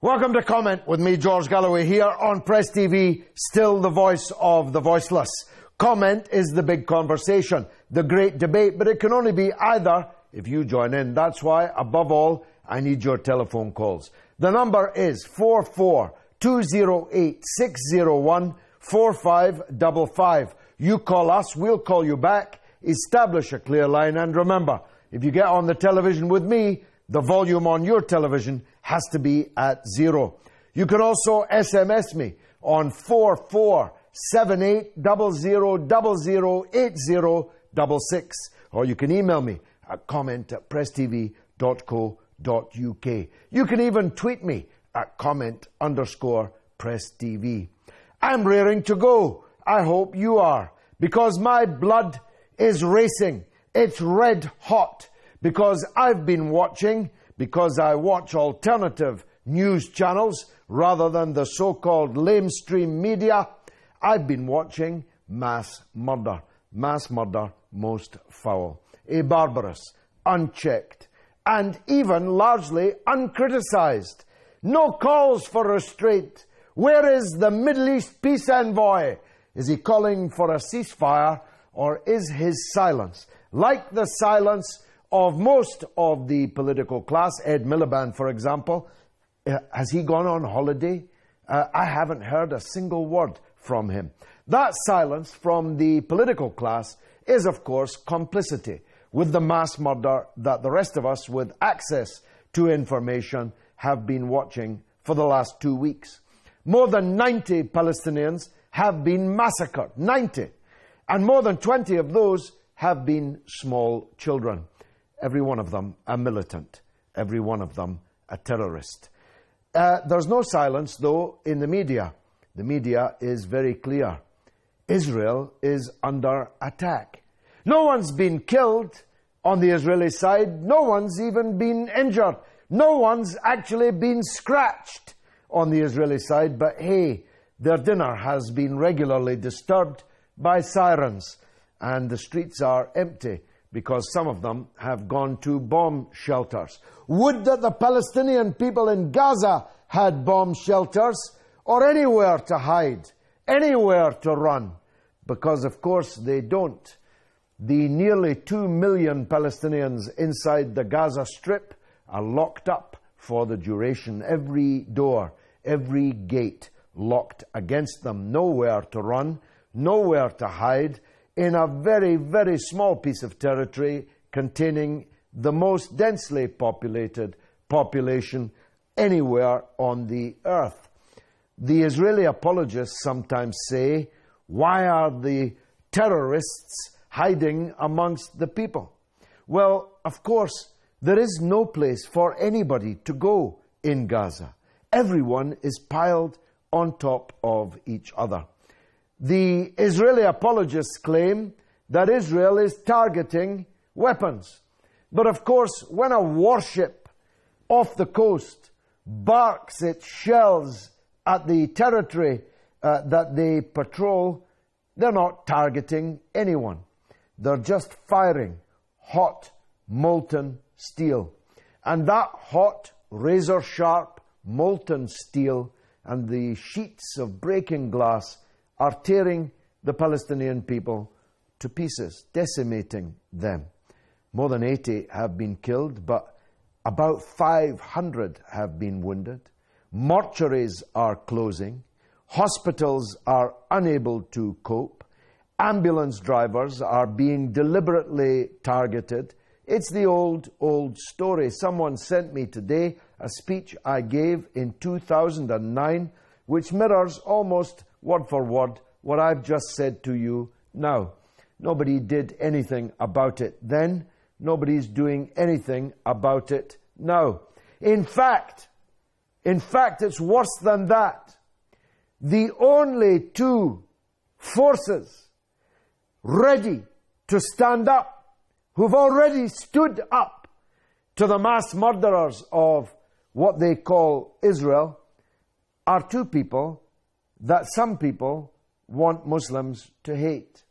Welcome to Comment with me, George Galloway, here on Press TV, still the voice of the voiceless. Comment is the big conversation, the great debate, but it can only be either if you join in. That's why, above all, I need your telephone calls. The number is 44-208-601-4555. You call us, we'll call you back, establish a clear line, and remember, if you get on the television with me, the volume on your television has to be at 0. You can also SMS me on 447800008066, or you can email me at comment@presstv.co.uk. You can even tweet me at comment_presstv. I'm raring to go. I hope you are, because my blood is racing. It's red hot. Because I've been watching, because I watch alternative news channels rather than the so-called lamestream media, I've been watching mass murder. Mass murder most foul. A barbarous, unchecked, and even largely uncriticised. No calls for restraint. Where is the Middle East peace envoy? Is he calling for a ceasefire, or is his silence, like the silence of most of the political class, Ed Miliband, for example, has he gone on holiday? I haven't heard a single word from him. That silence from the political class is, of course, complicity with the mass murder that the rest of us with access to information have been watching for the last 2 weeks. More than 90 Palestinians have been massacred, 90, and more than 20 of those have been small children. Every one of them a militant, every one of them a terrorist. There's no silence, though, in the media. The media is very clear. Israel is under attack. No one's been killed on the Israeli side. No one's even been injured. No one's actually been scratched on the Israeli side. But hey, their dinner has been regularly disturbed by sirens, and the streets are empty, because some of them have gone to bomb shelters. Would that the Palestinian people in Gaza had bomb shelters, or anywhere to hide, anywhere to run, because of course they don't. The nearly 2 million Palestinians inside the Gaza Strip are locked up for the duration. Every door, every gate locked against them. Nowhere to run, nowhere to hide, in a very, very small piece of territory containing the most densely populated population anywhere on the earth. The Israeli apologists sometimes say, why are the terrorists hiding amongst the people? Well, of course, there is no place for anybody to go in Gaza. Everyone is piled on top of each other. The Israeli apologists claim that Israel is targeting weapons. But of course, when a warship off the coast barks its shells at the territory that they patrol, they're not targeting anyone. They're just firing hot, molten steel. And that hot, razor-sharp, molten steel and the sheets of breaking glass are tearing the Palestinian people to pieces, decimating them. More than 80 have been killed, but about 500 have been wounded. Mortuaries are closing. Hospitals are unable to cope. Ambulance drivers are being deliberately targeted. It's the old story. Someone sent me today a speech I gave in 2009, which mirrors almost word for word what I've just said to you now. Nobody did anything about it then. Nobody's doing anything about it now. In fact, it's worse than that. The only two forces ready to stand up, who've already stood up to the mass murderers of what they call Israel, are two people that some people want Muslims to hate.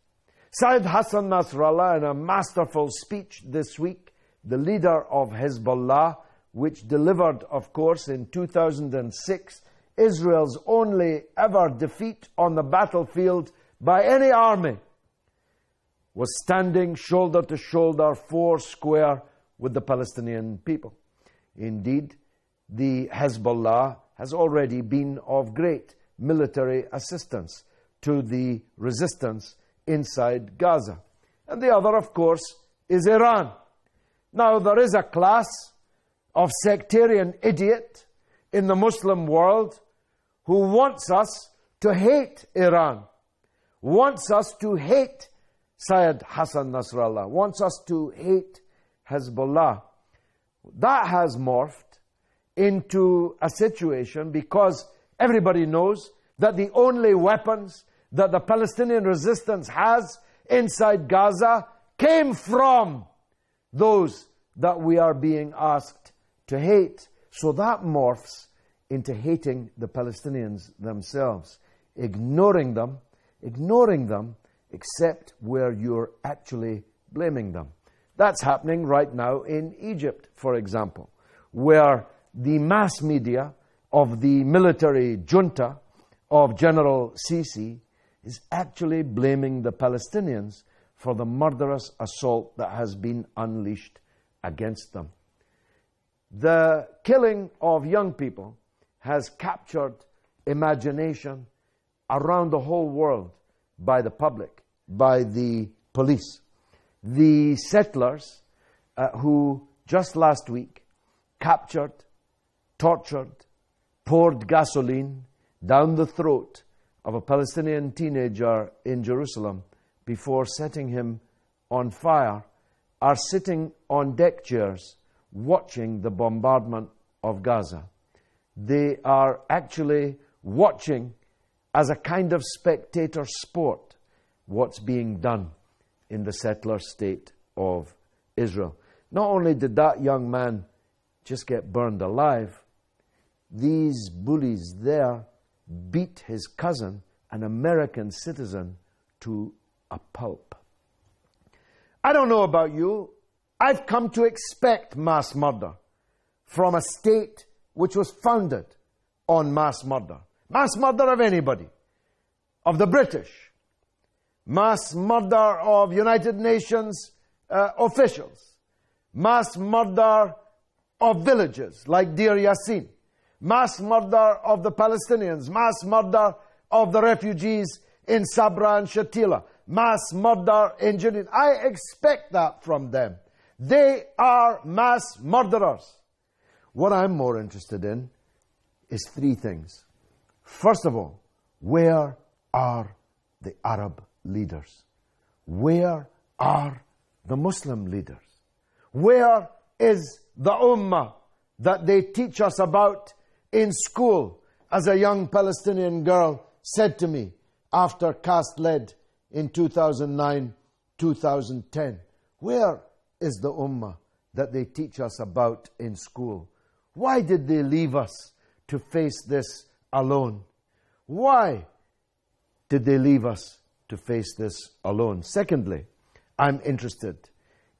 Sayyid Hassan Nasrallah, in a masterful speech this week, the leader of Hezbollah, which delivered, of course, in 2006, Israel's only ever defeat on the battlefield by any army, was standing shoulder to shoulder, four square, with the Palestinian people. Indeed, the Hezbollah has already been of great military assistance to the resistance inside Gaza. And the other, of course, is Iran. Now, there is a class of sectarian idiot in the Muslim world who wants us to hate Iran, wants us to hate Syed Hassan Nasrallah, wants us to hate Hezbollah. That has morphed into a situation because everybody knows that the only weapons that the Palestinian resistance has inside Gaza came from those that we are being asked to hate. So that morphs into hating the Palestinians themselves, ignoring them, except where you're actually blaming them. That's happening right now in Egypt, for example, where the mass media of the military junta of General Sisi is actually blaming the Palestinians for the murderous assault that has been unleashed against them. The killing of young people has captured imagination around the whole world by the public, by the police. The settlers who just last week captured, tortured, poured gasoline down the throat of a Palestinian teenager in Jerusalem before setting him on fire are sitting on deck chairs watching the bombardment of Gaza. They are actually watching as a kind of spectator sport what's being done in the settler state of Israel. Not only did that young man just get burned alive, these bullies there beat his cousin, an American citizen, to a pulp. I don't know about you. I've come to expect mass murder from a state which was founded on mass murder. Mass murder of anybody, of the British, mass murder of United Nations officials, mass murder of villages like Deir Yassin, mass murder of the Palestinians, mass murder of the refugees in Sabra and Shatila, mass murder in Jenin. I expect that from them. They are mass murderers. What I'm more interested in is three things. First of all, where are the Arab leaders? Where are the Muslim leaders? Where is the Ummah that they teach us about in school, as a young Palestinian girl said to me after Cast Lead in 2009-2010? Where is the Ummah that they teach us about in school? Why did they leave us to face this alone? Why did they leave us to face this alone? Secondly, I'm interested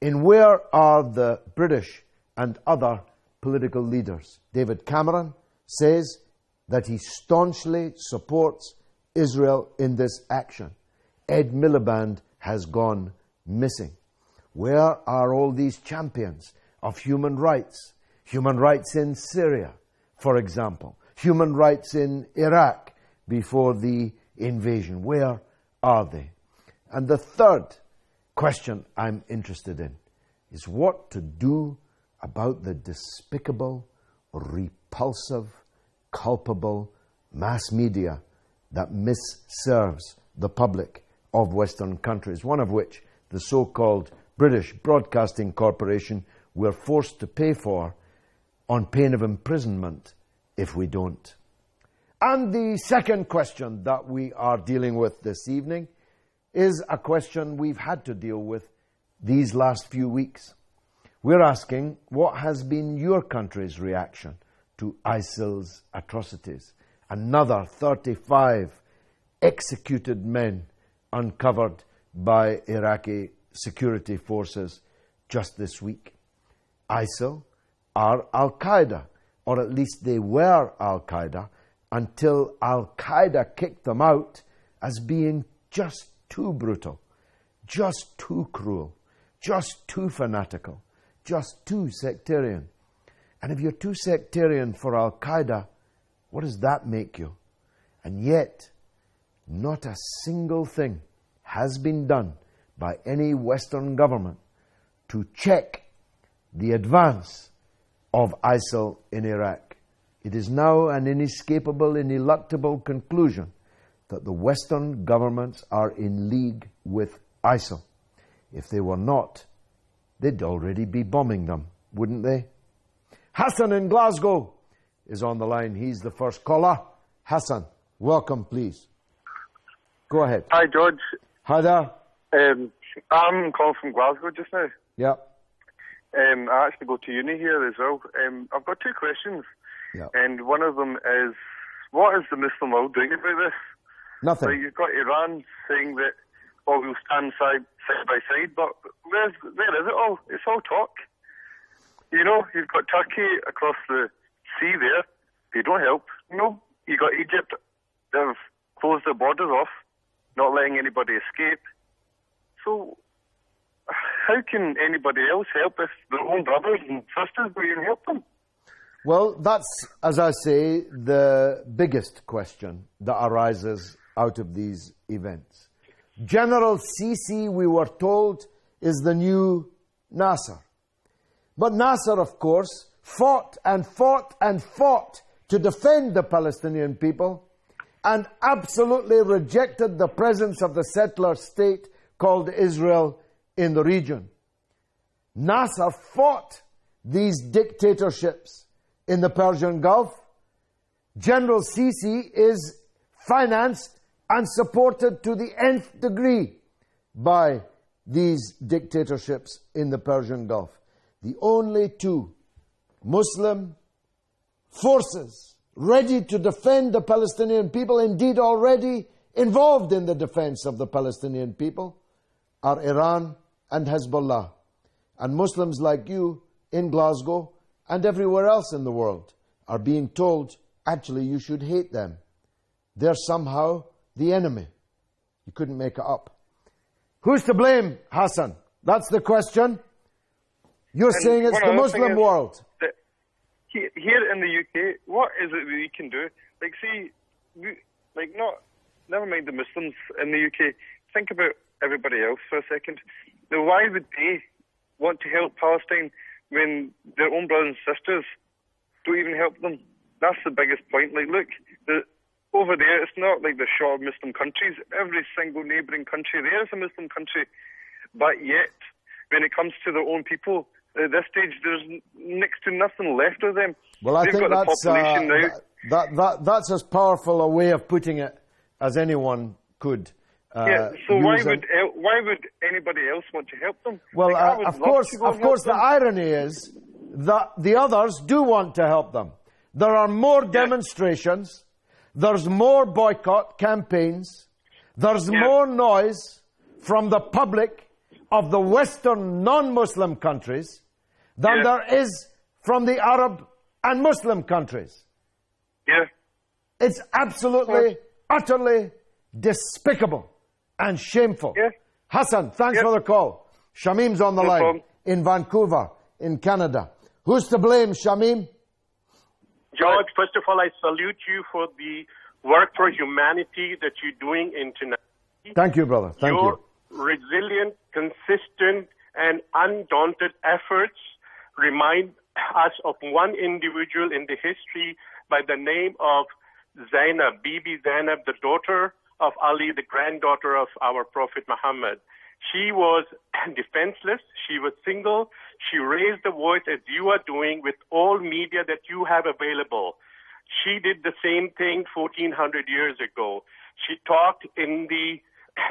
in where are the British and other political leaders. David Cameron says that he staunchly supports Israel in this action. Ed Miliband has gone missing. Where are all these champions of human rights? Human rights in Syria, for example. Human rights in Iraq before the invasion. Where are they? And the third question I'm interested in is what to do about the despicable, repulsive, culpable mass media that misserves the public of Western countries, one of which, the so-called British Broadcasting Corporation, we're forced to pay for on pain of imprisonment if we don't. And the second question that we are dealing with this evening is a question we've had to deal with these last few weeks. We're asking, what has been your country's reaction to ISIL's atrocities? Another 35 executed men uncovered by Iraqi security forces just this week. ISIL are Al-Qaeda, or at least they were Al-Qaeda, until Al-Qaeda kicked them out as being just too brutal, just too cruel, just too fanatical, just too sectarian. And if you're too sectarian for Al-Qaeda, what does that make you? And yet, not a single thing has been done by any Western government to check the advance of ISIL in Iraq. It is now an inescapable, ineluctable conclusion that the Western governments are in league with ISIL. If they were not, they'd already be bombing them, wouldn't they? Hassan in Glasgow is on the line. He's the first caller. Hassan, welcome, please. Go ahead. Hi, George. Hi there. I'm calling from Glasgow just now. Yeah. I actually go to uni here as well. I've got two questions. Yeah. And one of them is, what is the Muslim world doing about this? Nothing. Like, you've got Iran saying that, oh, we'll stand side by side, but where is it all? It's all talk. You know, you've got Turkey across the sea there. They don't help. No. You've got Egypt. They've closed their borders off, not letting anybody escape. So, how can anybody else help if their own brothers and sisters don't even help them? Well, that's, as I say, the biggest question that arises out of these events. General Sisi, we were told, is the new Nasser. But Nasser, of course, fought and fought and fought to defend the Palestinian people and absolutely rejected the presence of the settler state called Israel in the region. Nasser fought these dictatorships in the Persian Gulf. General Sisi is financed and supported to the nth degree by these dictatorships in the Persian Gulf. The only two Muslim forces ready to defend the Palestinian people, indeed already involved in the defense of the Palestinian people, are Iran and Hezbollah. And Muslims like you in Glasgow and everywhere else in the world are being told, actually, you should hate them. They're somehow the enemy. You couldn't make it up. Who's to blame, Hassan? That's the question. You're saying it's the Muslim world. Here in the UK, what is it that we can do? Like, see, never mind the Muslims in the UK. Think about everybody else for a second. Now, why would they want to help Palestine when their own brothers and sisters don't even help them? That's the biggest point. Like, look, over there, it's not like the short Muslim countries. Every single neighbouring country there is a Muslim country. But yet, when it comes to their own people, at this stage, there's next to nothing left of them. Well, I think that's as powerful a way of putting it as anyone could. So why would anybody else want to help them? Well, like, of course, the irony is that the others do want to help them. There are more demonstrations. There's more boycott campaigns. There's more noise from the public of the Western non-Muslim countries than there is from the Arab and Muslim countries. Yeah. It's absolutely, utterly despicable and shameful. Yeah. Hassan, thanks for the call. Shamim's on the line in Vancouver, in Canada. Who's to blame, Shamim? George, first of all, I salute you for the work for humanity that you're doing internationally. Thank you, brother. Thank you. Resilient, consistent, and undaunted efforts remind us of one individual in the history by the name of Zainab, Bibi Zainab, the daughter of Ali, the granddaughter of our Prophet Muhammad. She was defenseless. She was single. She raised the voice as you are doing with all media that you have available. She did the same thing 1400 years ago. She talked in the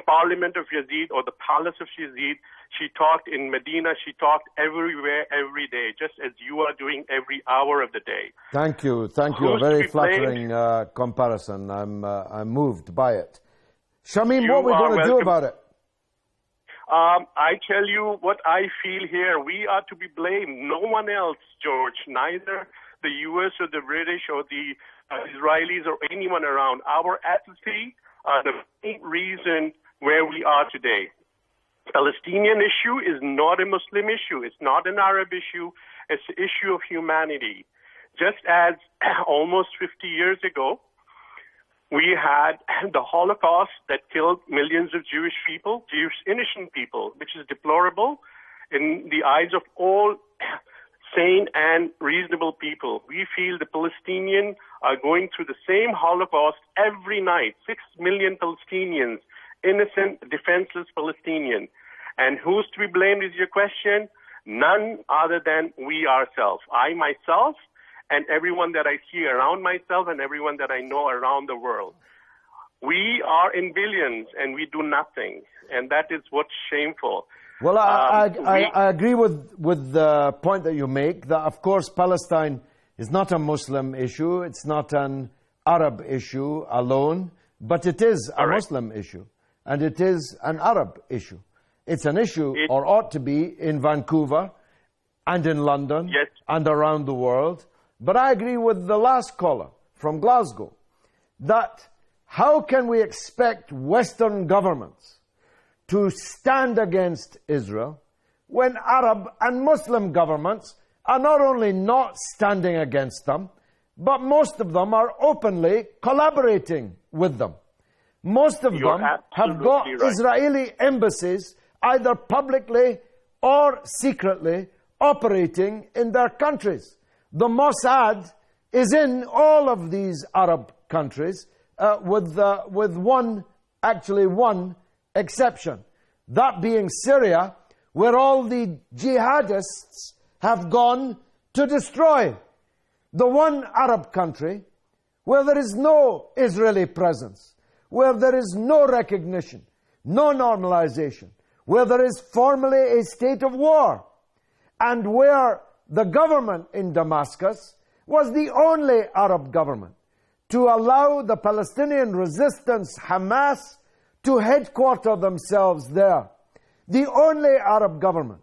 Parliament of Yazid or the Palace of Yazid. She talked in Medina. She talked everywhere, every day, just as you are doing every hour of the day. Thank you. Thank you. A very flattering comparison. I'm moved by it. Shamim, what are we going to do about it? I tell you what I feel here. We are to be blamed. No one else, George. Neither the U.S. or the British or the Israelis or anyone around. Our apathy are the main reason where we are today. Palestinian issue is not a Muslim issue. It's not an Arab issue. It's an issue of humanity. Just as almost 50 years ago, we had the Holocaust that killed millions of Jewish people, Jewish innocent people, which is deplorable in the eyes of all sane and reasonable people. We feel the Palestinians are going through the same Holocaust every night. 6 million Palestinians, innocent, defenseless Palestinians. And who's to be blamed is your question? None other than we ourselves. I myself and everyone that I see around myself and everyone that I know around the world. We are in billions and we do nothing. And that is what's shameful. Well, I agree with the point that you make, that of course Palestine is not a Muslim issue, it's not an Arab issue alone, but it is a Muslim issue, and it is an Arab issue. It's an issue, or ought to be, in Vancouver, and in London, and around the world. But I agree with the last caller from Glasgow, that how can we expect Western governments to stand against Israel when Arab and Muslim governments are not only not standing against them, but most of them are openly collaborating with them. Most of them have got Israeli embassies either publicly or secretly operating in their countries. The Mossad is in all of these Arab countries with one exception. That being Syria, where all the jihadists have gone to destroy. The one Arab country where there is no Israeli presence, where there is no recognition, no normalization, where there is formally a state of war, and where the government in Damascus was the only Arab government to allow the Palestinian resistance, Hamas, to headquarter themselves there. The only Arab government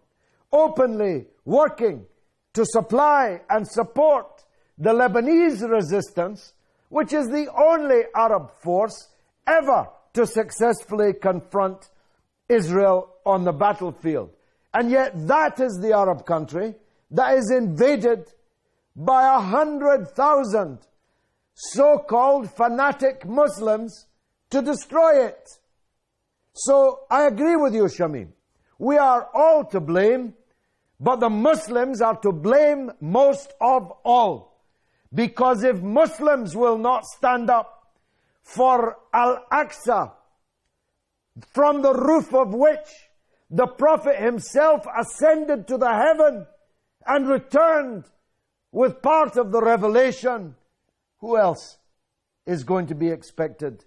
openly working to supply and support the Lebanese resistance, which is the only Arab force ever to successfully confront Israel on the battlefield. And yet that is the Arab country that is invaded by 100,000 so-called fanatic Muslims to destroy it. So I agree with you, Shamim. We are all to blame, but the Muslims are to blame most of all. Because if Muslims will not stand up for Al-Aqsa, from the roof of which the Prophet himself ascended to the heaven and returned with part of the revelation, who else is going to be expected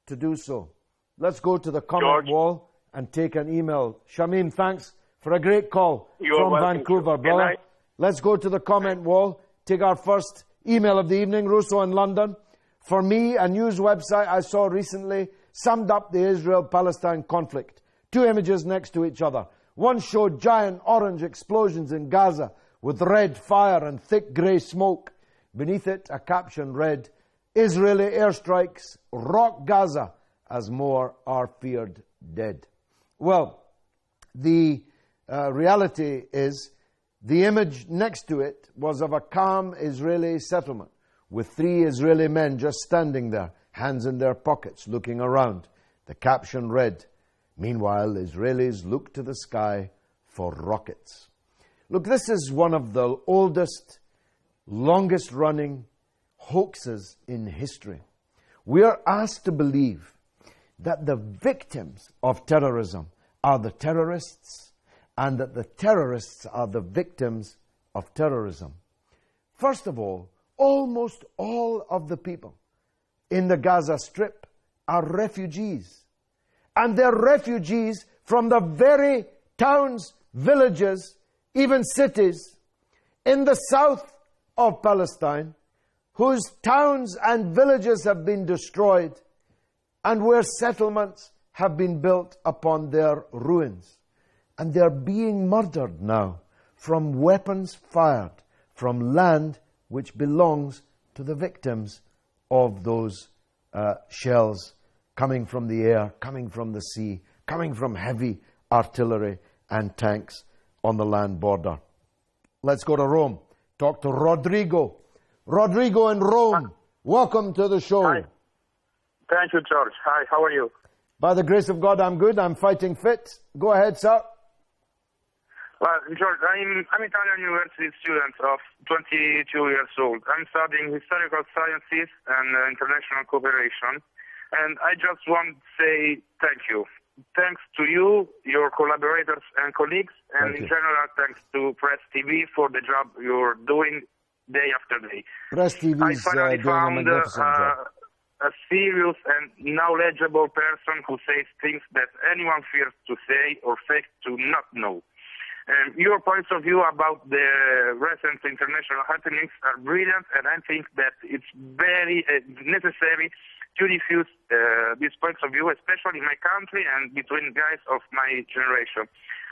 to do so? Let's go to the comment wall and take an email. Shamim, thanks for a great call from Vancouver, brother. Let's go to the comment wall, take our first email of the evening. Russo in London. For me, a news website I saw recently summed up the Israel-Palestine conflict. 2 images next to each other. One showed giant orange explosions in Gaza with red fire and thick grey smoke. Beneath it, a caption read, Israeli airstrikes rock Gaza as more are feared dead. Well, the reality is the image next to it was of a calm Israeli settlement with 3 Israeli men just standing there, hands in their pockets, looking around. The caption read, meanwhile, Israelis look to the sky for rockets. Look, this is one of the oldest, longest-running hoaxes in history. We are asked to believe that the victims of terrorism are the terrorists, and that the terrorists are the victims of terrorism. First of all, almost all of the people in the Gaza Strip are refugees. And they're refugees from the very towns, villages, even cities in the south of Palestine, whose towns and villages have been destroyed and where settlements have been built upon their ruins. And they're being murdered now from weapons fired from land which belongs to the victims of those shells coming from the air, coming from the sea, coming from heavy artillery and tanks on the land border. Let's go to Rome. Talk to Rodrigo. Rodrigo in Rome. Welcome to the show. Hi. Thank you, George. Hi, how are you? By the grace of God, I'm good. I'm fighting fit. Go ahead, sir. Well, George, I'm Italian university student of 22 years old. I'm studying historical sciences and international cooperation. And I just want to say thank you. Thanks to you, your collaborators and colleagues, and in general, thanks to Press TV for the job you're doing day after day. Press TV is doing a magnificent job. A serious and knowledgeable person who says things that anyone fears to say or fakes to not know. Your points of view about the recent international happenings are brilliant, and I think that it's very necessary to diffuse these points of view, especially in my country and between guys of my generation.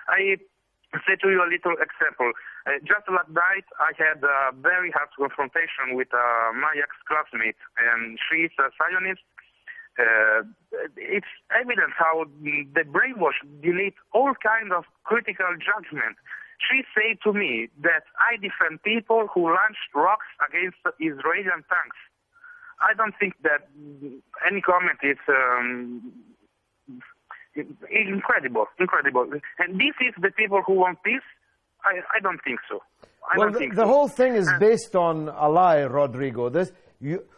I say to you a little example. Just last night, I had a very hard confrontation with my ex-classmate, and she's a Zionist. It's evident how the brainwash delete all kind of critical judgment. She said to me that I defend people who launch rocks against Israeli tanks. I don't think that any comment is incredible. And this is the people who want peace? I don't think so. The whole thing is based on a lie, Rodrigo.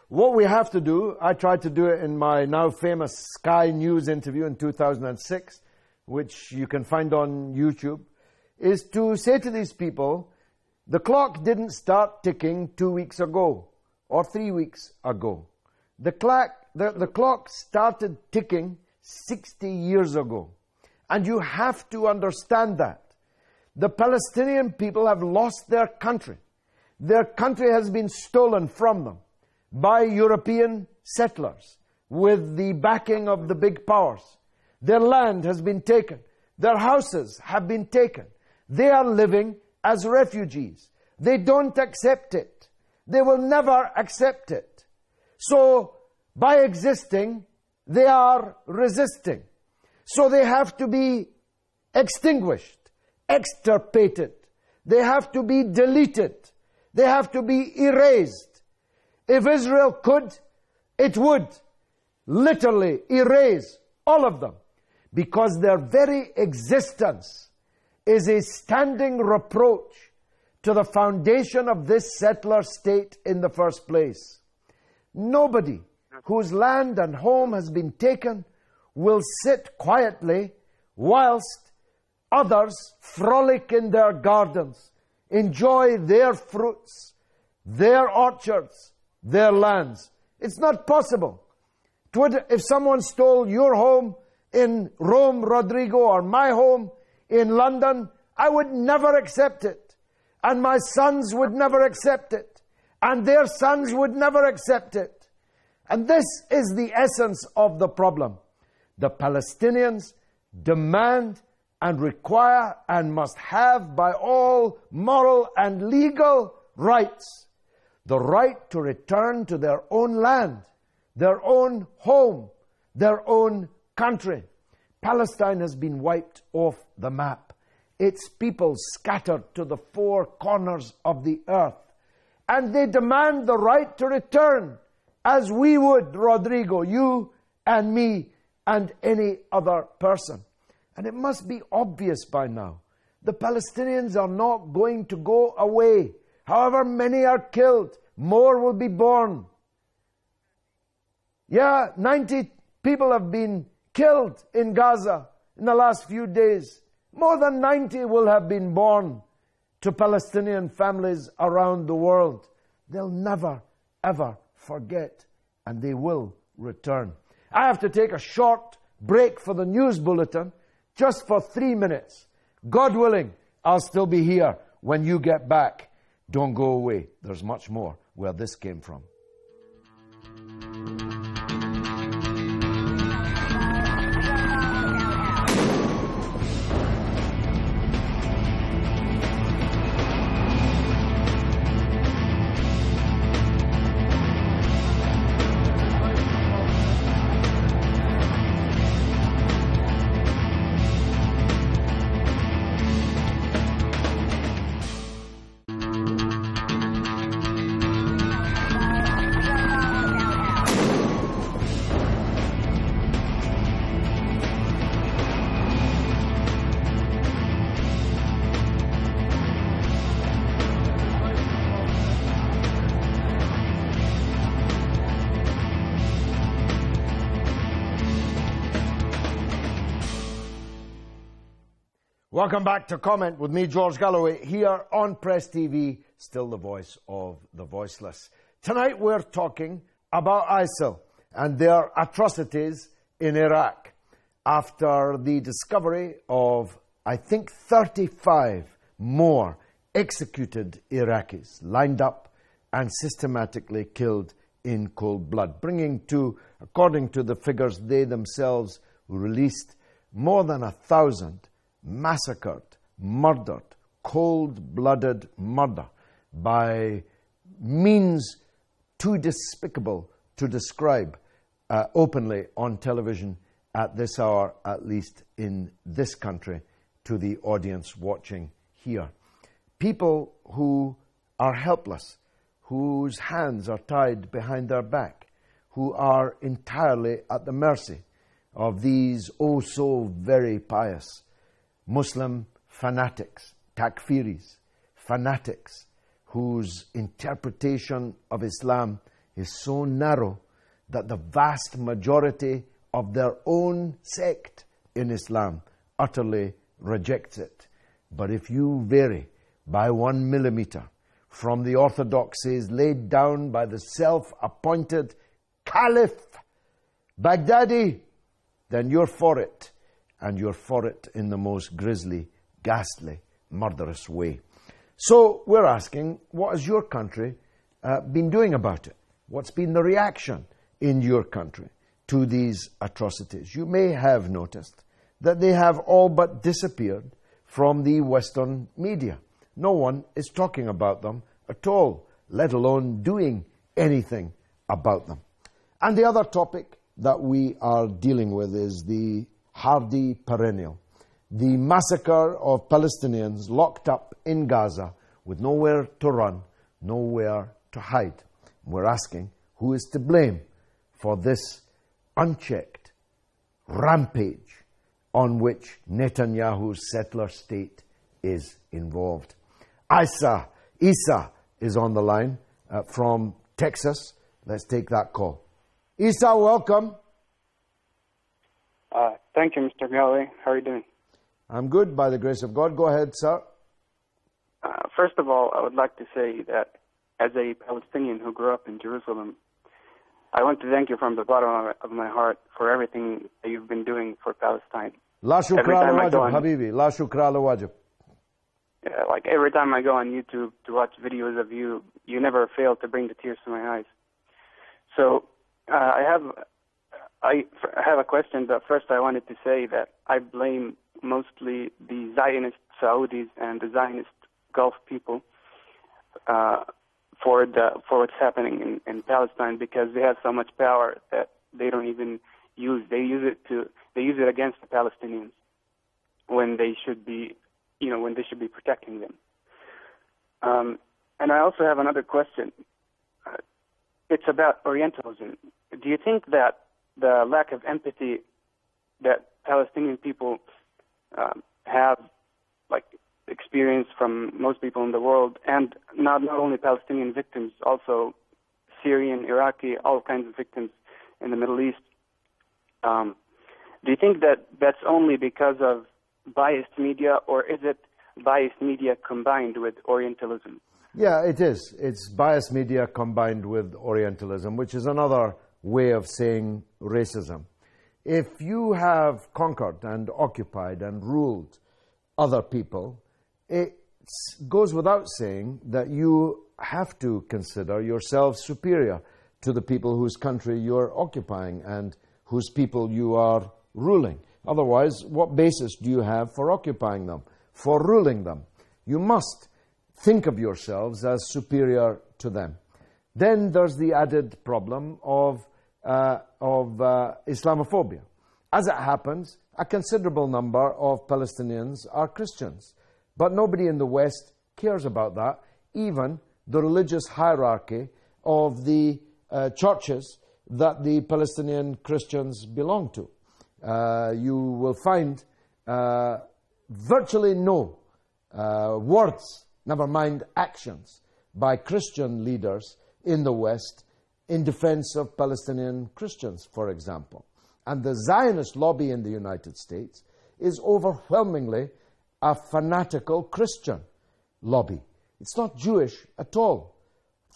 What we have to do, I tried to do it in my now famous Sky News interview in 2006, which you can find on YouTube, is to say to these people, the clock didn't start ticking 2 weeks ago or 3 weeks ago. The clock started ticking 60 years ago. And you have to understand that. The Palestinian people have lost their country. Their country has been stolen from them by European settlers with the backing of the big powers. Their land has been taken. Their houses have been taken. They are living as refugees. They don't accept it. They will never accept it. So, by existing, they are resisting. So they have to be extinguished, extirpated. They have to be deleted. They have to be erased. If Israel could, it would literally erase all of them, because their very existence is a standing reproach to the foundation of this settler state in the first place. Nobody whose land and home has been taken will sit quietly whilst others frolic in their gardens, enjoy their fruits, their orchards, their lands. It's not possible. If someone stole your home in Rome, Rodrigo, or my home in London, I would never accept it. And my sons would never accept it. And their sons would never accept it. And this is the essence of the problem. The Palestinians demand and require and must have by all moral and legal rights the right to return to their own land, their own home, their own country. Palestine has been wiped off the map. Its people scattered to the four corners of the earth. And they demand the right to return, as we would, Rodrigo, you and me and any other person. And it must be obvious by now. The Palestinians are not going to go away. However many are killed, more will be born. 90 people have been killed in Gaza in the last few days. More than 90 will have been born to Palestinian families around the world. They'll never, ever forget, and they will return. I have to take a short break for the news bulletin, just for 3 minutes. God willing, I'll still be here when you get back. Don't go away. There's much more where this came from. Welcome back to Comment with me, George Galloway, here on Press TV, still the voice of the voiceless. Tonight we're talking about ISIL and their atrocities in Iraq after the discovery of, I think, 35 more executed Iraqis lined up and systematically killed in cold blood, bringing to, according to the figures they themselves released, more than 1,000 massacred, murdered, cold-blooded murder by means too despicable to describe openly on television at this hour, at least in this country, to the audience watching here. People who are helpless, whose hands are tied behind their back, who are entirely at the mercy of these oh so very pious Muslim fanatics, takfiris, fanatics, whose interpretation of Islam is so narrow that the vast majority of their own sect in Islam utterly rejects it. But if you vary by 1 millimeter from the orthodoxies laid down by the self-appointed Caliph Baghdadi, then you're for it, and you're for it in the most grisly, ghastly, murderous way. So we're asking, what has your country been doing about it? What's been the reaction in your country to these atrocities? You may have noticed that they have all but disappeared from the Western media. No one is talking about them at all, let alone doing anything about them. And the other topic that we are dealing with is the hardy perennial, the massacre of Palestinians locked up in Gaza with nowhere to run, nowhere to hide. We're asking, who is to blame for this unchecked rampage on which Netanyahu's settler state is involved? Isa is on the line from Texas. Let's take that call. Isa, welcome. Thank you, Mr. Galloway. How are you doing? I'm good, by the grace of God. Go ahead, sir. First of all, I would like to say that as a Palestinian who grew up in Jerusalem, I want to thank you from the bottom of my heart for everything that you've been doing for Palestine. La shukra ala wajib, habibi. La shukra ala wajib. Like every time I go on YouTube to watch videos of you, you never fail to bring the tears to my eyes. So I have a question, but first I wanted to say that I blame mostly the Zionist Saudis and the Zionist Gulf people for what's happening in Palestine, because they have so much power that they don't even use. They use it against the Palestinians when they should be, protecting them. And I also have another question. It's about Orientalism. Do you think that the lack of empathy that Palestinian people have, like, experienced from most people in the world, and not only Palestinian victims, also Syrian, Iraqi, all kinds of victims in the Middle East, do you think that that's only because of biased media, or is it biased media combined with Orientalism? Yeah, it is. It's biased media combined with Orientalism, which is another way of saying racism. If you have conquered and occupied and ruled other people, it goes without saying that you have to consider yourself superior to the people whose country you're occupying and whose people you are ruling. Otherwise, what basis do you have for occupying them, for ruling them? You must think of yourselves as superior to them. Then there's the added problem of Islamophobia. As it happens, a considerable number of Palestinians are Christians, but nobody in the West cares about that. Even the religious hierarchy of the churches that the Palestinian Christians belong to. You will find virtually no words, never mind actions, by Christian leaders in the West in defense of Palestinian Christians, for example. And the Zionist lobby in the United States is overwhelmingly a fanatical Christian lobby. It's not Jewish at all.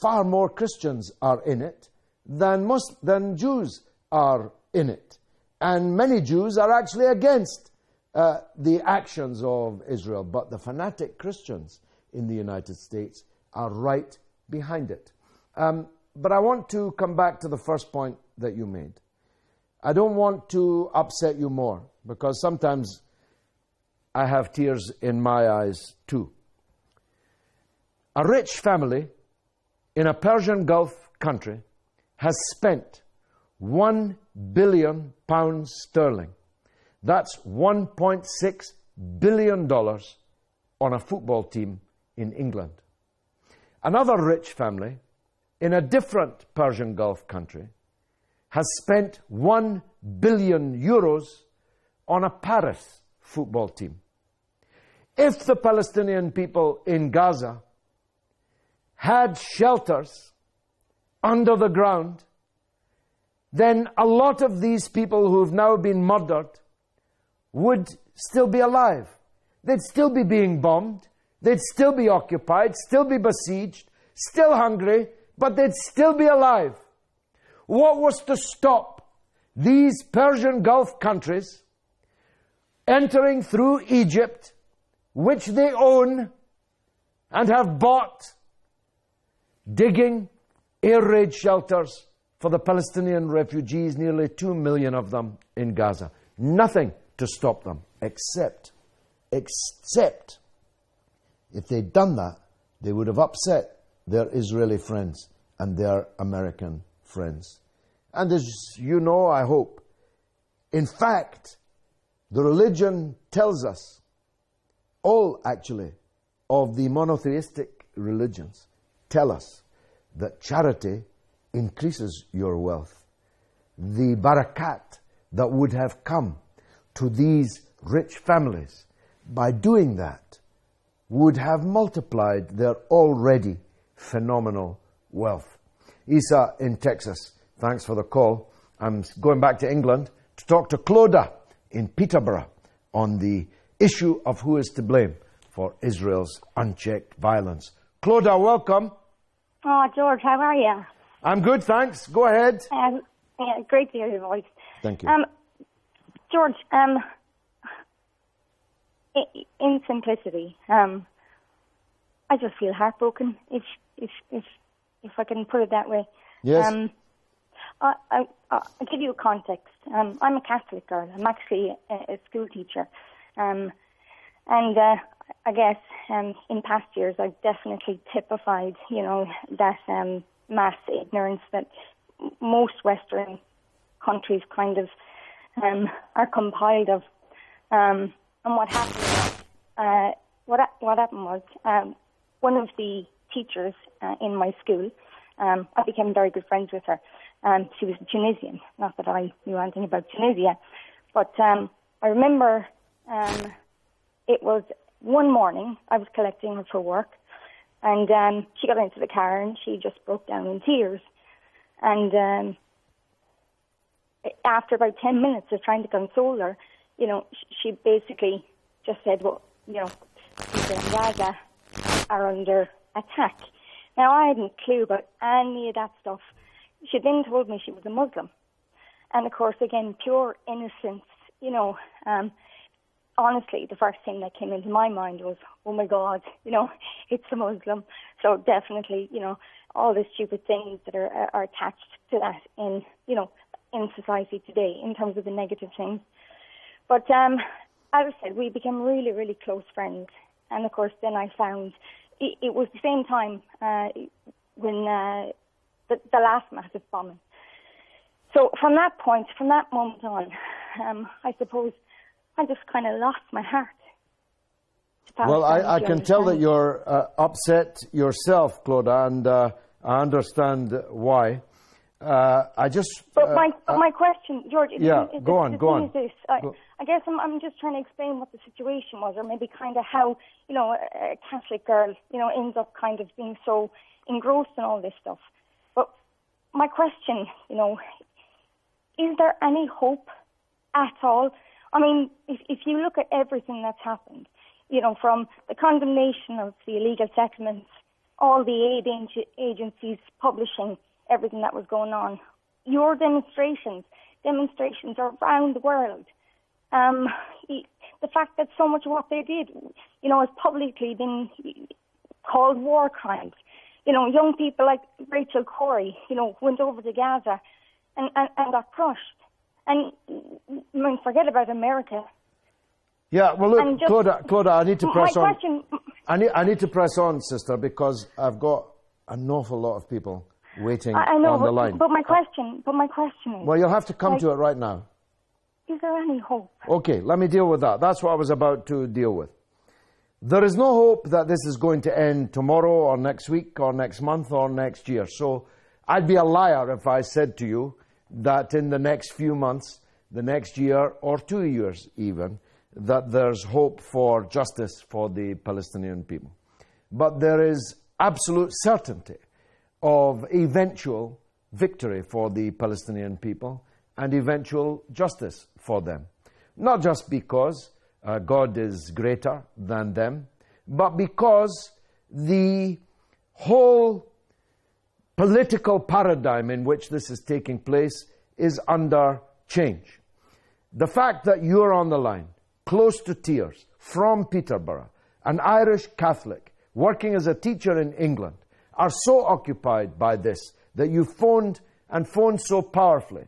Far more Christians are in it than Jews are in it. And many Jews are actually against the actions of Israel. But the fanatic Christians in the United States are right behind it. But I want to come back to the first point that you made. I don't want to upset you more, because sometimes I have tears in my eyes too. A rich family in a Persian Gulf country has spent £1 billion sterling. That's $1.6 billion on a football team in England. Another rich family in a different Persian Gulf country has spent €1 billion on a Paris football team. If the Palestinian people in Gaza had shelters under the ground, then a lot of these people who've now been murdered would still be alive. They'd still be being bombed, they'd still be occupied, still be besieged, still hungry, but they'd still be alive. What was to stop these Persian Gulf countries entering through Egypt, which they own and have bought, digging air raid shelters for the Palestinian refugees, nearly 2 million of them in Gaza? Nothing to stop them, except if they'd done that, they would have upset their Israeli friends and their American friends. And as you know, I hope, in fact, the religion tells us, all actually of the monotheistic religions tell us that charity increases your wealth. The barakat that would have come to these rich families by doing that would have multiplied their already phenomenal wealth. Isa in Texas, thanks for the call. I'm going back to England to talk to Clodagh in Peterborough on the issue of who is to blame for Israel's unchecked violence. Clodagh, welcome. Oh, George, how are you? I'm good, thanks. Go ahead. Yeah, great to hear your voice. Thank you. George, in simplicity, I just feel heartbroken, if I can put it that way. Yes. I'll give you a context. I'm a Catholic girl. I'm actually a school teacher. And I guess in past years I've definitely typified, that mass ignorance that most Western countries kind of are compiled of. And what happened was one of the teachers in my school, I became very good friends with her. She was Tunisian. Not that I knew anything about Tunisia, but I remember it was one morning I was collecting her for work, and she got into the car and she just broke down in tears. And after about 10 minutes of trying to console her, she basically just said, well, people in Gaza are under attack. Now, I hadn't a clue about any of that stuff. She then told me she was a Muslim. And, of course, again, pure innocence, honestly, the first thing that came into my mind was, oh, my God, it's a Muslim. So definitely, all the stupid things that are attached to that in society today in terms of the negative things. But as I said, we became really, really close friends. And, of course, then I found it was the same time when the last massive bombing. So from that moment on, I suppose I just kind of lost my heart. Well, I can tell that you're upset yourself, Clodagh, and I understand why. But my question, George, go on. Is this. I guess I'm just trying to explain what the situation was, or maybe kind of how a Catholic girl ends up kind of being so engrossed in all this stuff. But my question, is there any hope at all? I mean, if you look at everything that's happened, from the condemnation of the illegal settlements, all the aid agencies publishing everything that was going on. Your demonstrations around the world. The fact that so much of what they did, has publicly been called war crimes. Young people like Rachel Corrie, went over to Gaza and got crushed. And forget about America. Yeah, well, look, Clodagh, I need to press on. Question, I need to press on, sister, because I've got an awful lot of people waiting I know, on the line. But my question is... Well, you'll have to come to it right now. Is there any hope? Okay, let me deal with that. That's what I was about to deal with. There is no hope that this is going to end tomorrow or next week or next month or next year. So I'd be a liar if I said to you that in the next few months, the next year or 2 years even, that there's hope for justice for the Palestinian people. But there is absolute certainty of eventual victory for the Palestinian people and eventual justice for them. Not just because God is greater than them, but because the whole political paradigm in which this is taking place is under change. The fact that you're on the line, close to tears, from Peterborough, an Irish Catholic, working as a teacher in England, are so occupied by this that you phoned so powerfully,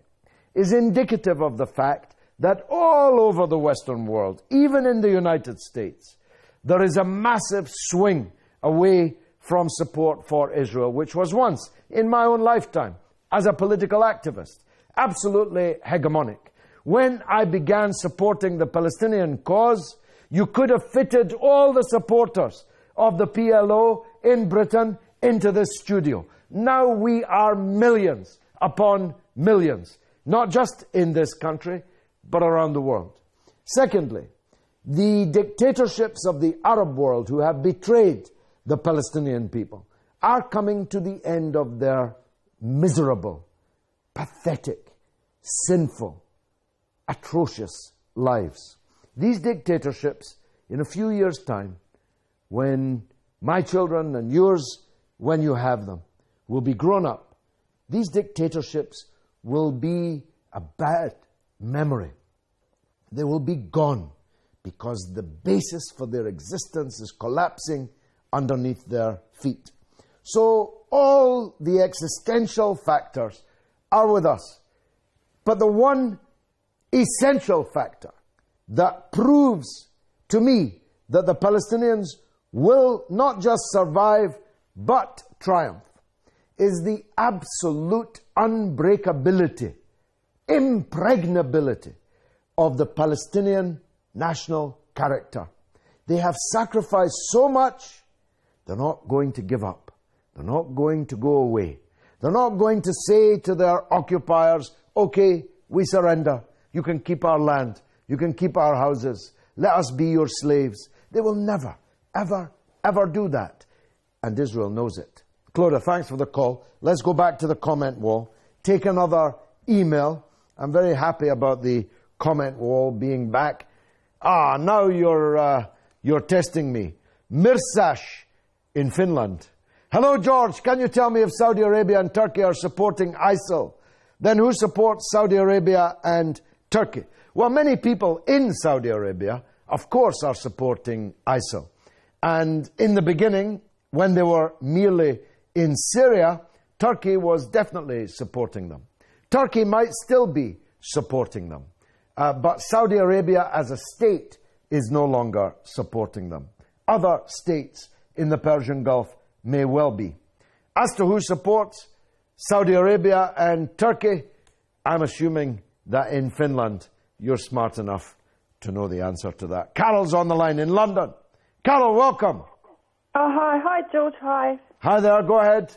is indicative of the fact that all over the Western world, even in the United States, there is a massive swing away from support for Israel, which was once, in my own lifetime, as a political activist, absolutely hegemonic. When I began supporting the Palestinian cause, you could have fitted all the supporters of the PLO in Britain into this studio. Now we are millions upon millions, not just in this country, but around the world. Secondly, the dictatorships of the Arab world who have betrayed the Palestinian people are coming to the end of their miserable, pathetic, sinful, atrocious lives. These dictatorships, in a few years' time, when my children and yours, when you have them, will be grown up, these dictatorships will be a bad memory. They will be gone because the basis for their existence is collapsing underneath their feet. So all the existential factors are with us. But the one essential factor that proves to me that the Palestinians will not just survive but triumph is the absolute unbreakability, impregnability of the Palestinian national character. They have sacrificed so much, they're not going to give up. They're not going to go away. They're not going to say to their occupiers, okay, we surrender. You can keep our land. You can keep our houses. Let us be your slaves. They will never, ever, ever do that. And Israel knows it. Clodagh, thanks for the call. Let's go back to the comment wall. Take another email. I'm very happy about the comment wall being back. Now you're testing me. Mirsash in Finland. Hello, George. Can you tell me if Saudi Arabia and Turkey are supporting ISIL? Then who supports Saudi Arabia and Turkey? Well, many people in Saudi Arabia, of course, are supporting ISIL. And in the beginning, when they were merely in Syria, Turkey was definitely supporting them. Turkey might still be supporting them. But Saudi Arabia as a state is no longer supporting them. Other states in the Persian Gulf may well be. As to who supports Saudi Arabia and Turkey, I'm assuming that in Finland you're smart enough to know the answer to that. Carol's on the line in London. Carol, welcome. Hi, George, hi. Hi there, go ahead.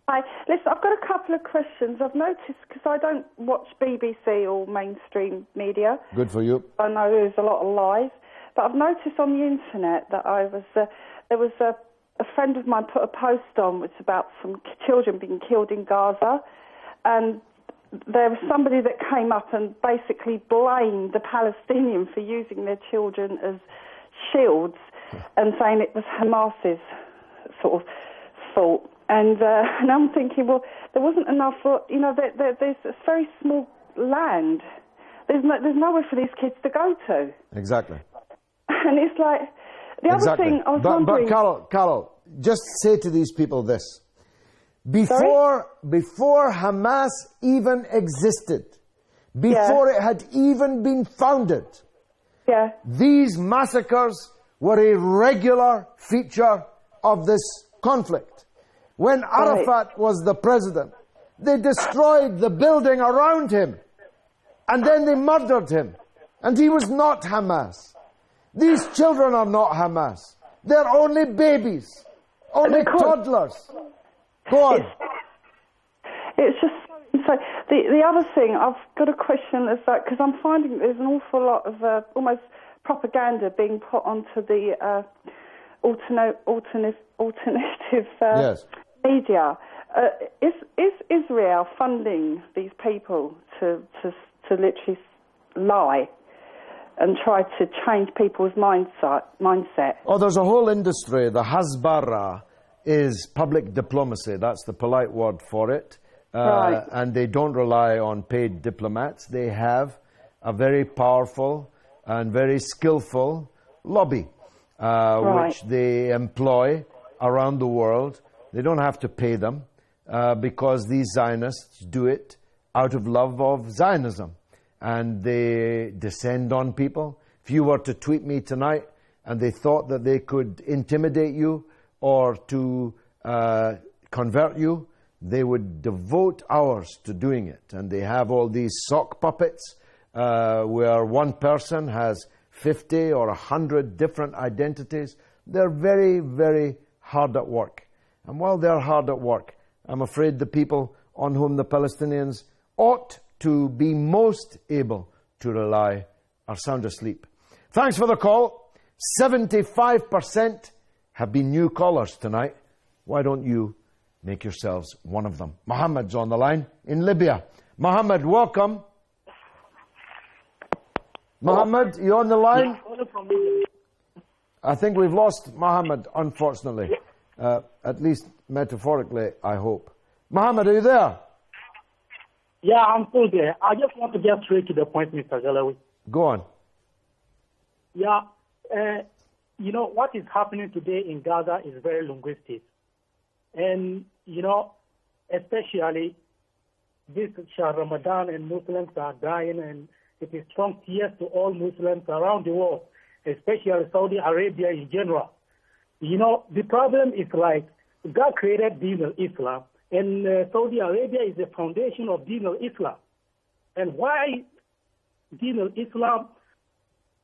Hi. Listen, I've got a couple of questions. I've noticed, because I don't watch BBC or mainstream media. Good for you. I know there's a lot of lies. But I've noticed on the internet that there was a friend of mine put a post on which about some children being killed in Gaza. And there was somebody that came up and basically blamed the Palestinian for using their children as shields and saying it was Hamas's sort of fault. And I'm thinking, well, there wasn't enough for, there's a very small land. There's nowhere for these kids to go to. Exactly. And it's like, the other thing I was wondering... But Carol, just say to these people this. Before Hamas even existed, before it had even been founded, these massacres were a regular feature of this conflict. When Arafat was the president, they destroyed the building around him, and then they murdered him, and he was not Hamas. These children are not Hamas. They're only babies, only toddlers. Go on. It's just so. The other thing I've got a question is that because I'm finding there's an awful lot of almost propaganda being put onto the alternative media. Is Israel funding these people to literally lie and try to change people's mindset? Oh, there's a whole industry. The Hasbara is public diplomacy. That's the polite word for it. And they don't rely on paid diplomats. They have a very powerful and very skillful lobby, which they employ around the world. They don't have to pay them because these Zionists do it out of love of Zionism. And they descend on people. If you were to tweet me tonight and they thought that they could intimidate you or to convert you, they would devote hours to doing it. And they have all these sock puppets where one person has 50 or 100 different identities. They're very, very hard at work. And while they're hard at work, I'm afraid the people on whom the Palestinians ought to be most able to rely are sound asleep. Thanks for the call. 75% have been new callers tonight. Why don't you make yourselves one of them? Mohammed's on the line in Libya. Mohammed, welcome. Mohammed, you on the line? I think we've lost Mohammed, unfortunately. At least metaphorically, I hope. Mohammed, are you there? Yeah, I'm still there. I just want to get straight to the point, Mr. Galloway. Go on. Yeah, what is happening today in Gaza is very linguistic. And, especially this Shah Ramadan and Muslims are dying, and it is strong tears to all Muslims around the world, especially Saudi Arabia in general. The problem is like God created Deen al-Islam, and Saudi Arabia is the foundation of Deen al-Islam. And why Deen al-Islam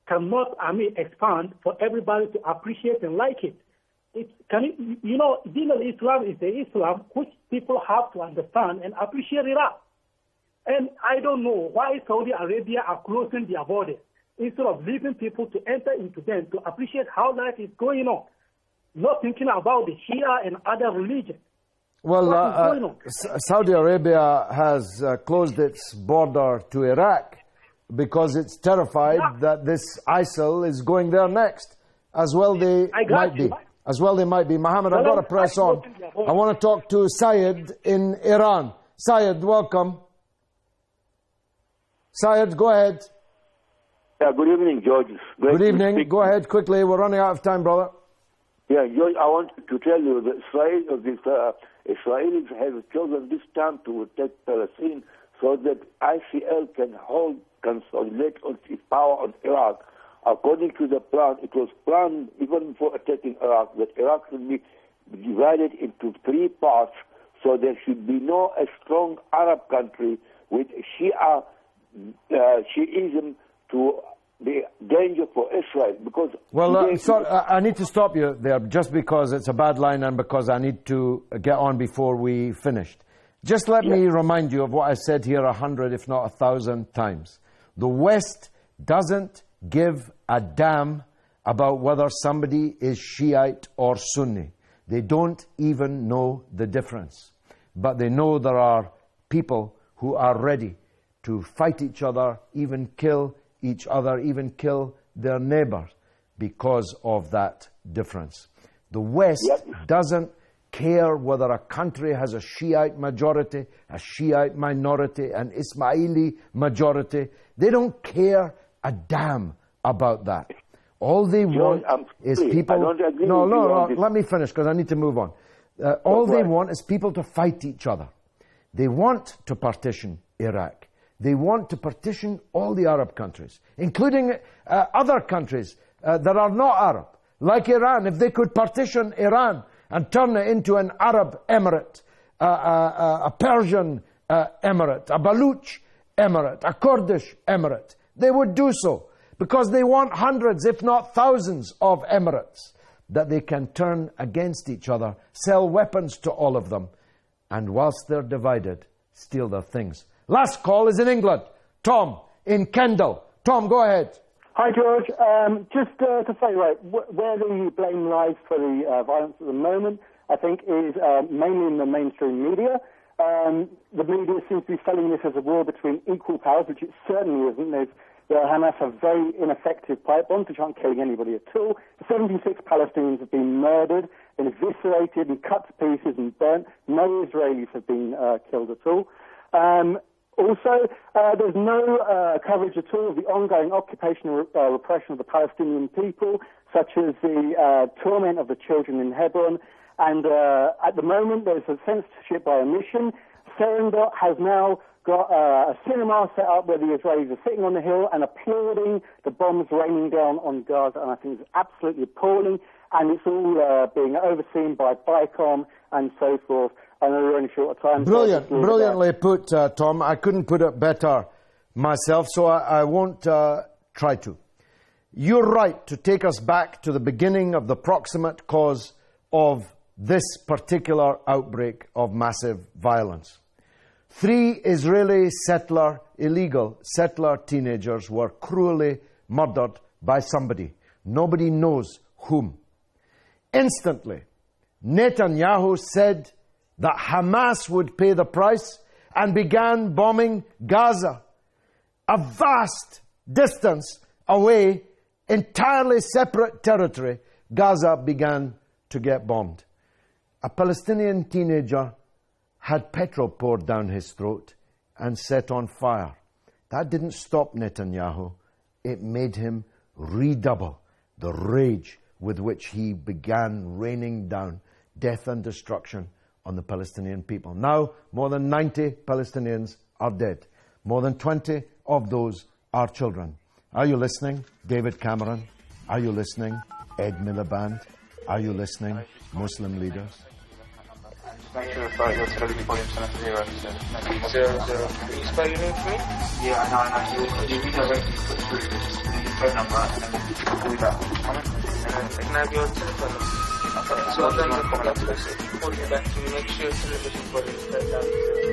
cannot, expand for everybody to appreciate and like it? Deen al-Islam is the Islam which people have to understand and appreciate it up. And I don't know why Saudi Arabia are closing their borders instead of leaving people to enter into them to appreciate how life is going on, not thinking about the Shia and other religions. Well, Saudi Arabia has closed its border to Iraq because it's terrified that this ISIL is going there next. As well they might be. As well they might be. Mohammed, I've got to press on. I want to talk to Syed in Iran. Syed, welcome. Syed, go ahead. Yeah, good evening, George. Good evening. Go ahead quickly. We're running out of time, brother. Yeah, George, I want to tell you that Israelis have chosen this time to attack Palestine so that ICL can consolidate its power on Iraq. According to the plan, it was planned even before attacking Iraq that Iraq should be divided into three parts, so there should be no a strong Arab country with Shiism to be danger for Israel. Because I need to stop you there just because it's a bad line and because I need to get on before we finished. Just let me remind you of what I said here 100, if not 1,000 times. The West doesn't give a damn about whether somebody is Shiite or Sunni. They don't even know the difference. But they know there are people who are ready to fight each other, even kill each other, even kill their neighbors. because of that difference. The West doesn't care whether a country has a Shiite majority, a Shiite minority, an Ismaili majority. They don't care a damn about that. All they want is people... No, let me finish because I need to move on. All they want is people to fight each other. They want to partition Iraq. They want to partition all the Arab countries, including other countries that are not Arab, like Iran. If they could partition Iran and turn it into an Arab emirate, a Persian emirate, a Baluch emirate, a Kurdish emirate, they would do so, because they want hundreds, if not thousands, of emirates that they can turn against each other, sell weapons to all of them, and whilst they're divided, steal their things. Last call is in England. Tom, in Kendal. Tom, go ahead. Hi, George. Just to say, where the blame lies for the violence at the moment, I think, is mainly in the mainstream media. The media seems to be selling this as a war between equal powers, which it certainly isn't. The Hamas have very ineffective pipe bombs, which aren't killing anybody at all. 76 Palestinians have been murdered and eviscerated and cut to pieces and burnt. No Israelis have been killed at all. Also, there's no coverage at all of the ongoing occupation and repression of the Palestinian people, such as the torment of the children in Hebron. And at the moment, there's a censorship by omission. Serendot has now got a cinema set up where the Israelis are sitting on the hill and applauding the bombs raining down on Gaza, and I think it's absolutely appalling, and it's all being overseen by BICOM and so forth. I know we're only short of time. Brilliantly put, Tom. I couldn't put it better myself, so I won't try to. You're right to take us back to the beginning of the proximate cause of this particular outbreak of massive violence. 3 Israeli illegal settler teenagers were cruelly murdered by somebody. Nobody knows whom. Instantly, Netanyahu said that Hamas would pay the price and began bombing Gaza, a vast distance away, entirely separate territory. Gaza began to get bombed. A Palestinian teenager had petrol poured down his throat and set on fire. That didn't stop Netanyahu. It made him redouble the rage with which he began raining down death and destruction on the Palestinian people. Now, more than 90 Palestinians are dead. More than 20 of those are children. Are you listening, David Cameron? Are you listening, Ed Miliband? Are you listening, Muslim leaders? Make sure your television volume's set to 0. So, can you spell your name for me? Yeah, I know. You redirect me put through the phone number and then we can call you back. And can I have your telephone number? Okay, so I'll then call you back to make sure your television volume's set down to 0.